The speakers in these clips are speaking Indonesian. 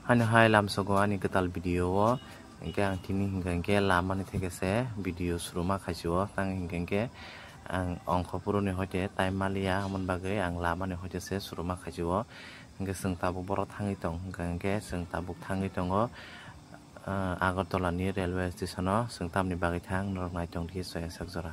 Hani hai lam sogo ani ketal video o hingke ang tini hingke lama ni thekese video suruma khaisio tang hingke ang ongko puro ni hoite time malia amon bagai ang lama ni hoite se suruma khaisio hingke seng tabuk borok thangi tong hingke seng tabuk thangi tongo Agartala ni railway station o seng tamni bagai thang norok nai tong thi soya sakjora.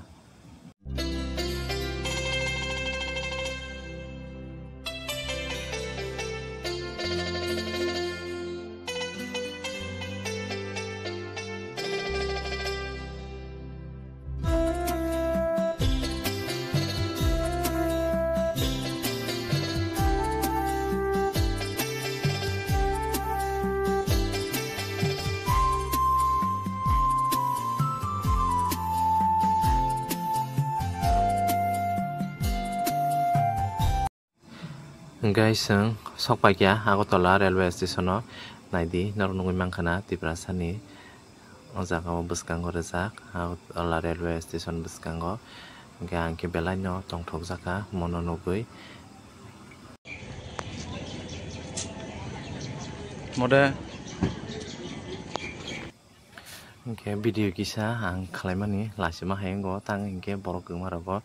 Guys, sokpai kya Agartala railway station o naidi norok nungui mangkhana Tiprasani o jaga o bwskango rijak Agartala railway station bwskango hingke angke belai no tongthok jaka mono nugui mode hingke video kisa ang khlaimani lasima hayengo tang hingke borok gongma rogo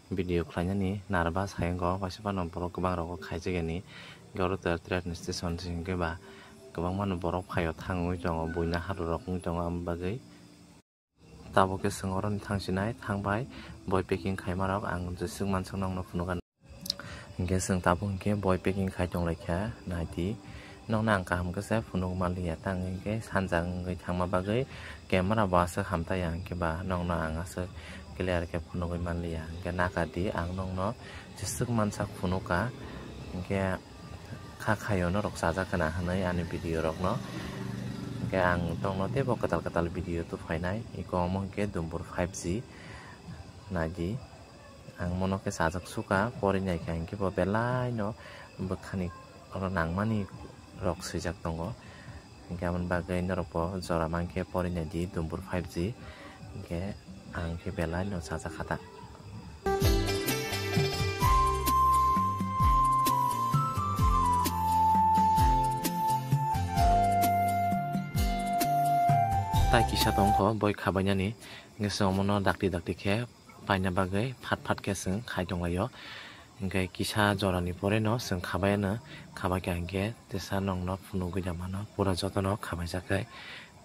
video khlainani narwas hayengo wasipano borok kwbang rogo khaijagani Agartala train station hingke ba kwbang mano borok phaio thangui tongo buina haru rok ungui tongo am bagai taboke sengoroni thangsinai thangbai boy packing khaima rok ang jesung mansuk nongno phunugan hingke seng tabo hingke boy packing khai tonglaikha naidi nongna ang kaham kese phunuk malia tang hingke sanjang ungui thangma bagai camera basa hamtaya hingke ba nongna ang asuk clear ke phunugui malia hingke nakadi ang nongno jesung mansak phunuka hingke khayo no rok sajakana hanai ani video rok no hingke ang tongno tebo katal video tu phainai iko omo hingke Dumbur 5G naidi ang mono ke sajak suka porinai kha hingke bo belai no bwkhani oro nangmani rok swijak tongo hingke amon bagai norok bo jora mangke porinai di Dumbur 5G hingke ang ke belai no sajak khata tai kisa tongkho boi khabainani hingke omono dakti khe paina bagai phat ke seng khai tonglaio hingke kisa jorani pore no seng khabaiano khabakha hingke tesa nongno phunugui jamano pura jotono khabaijakai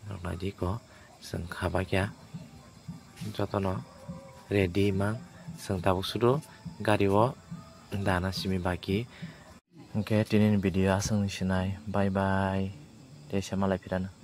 noknai ko seng khabakha jotono ready mang seng tabuk sudu gari o dana simi baki hingke tinin video asung sinai bye bye tesa malai phirano.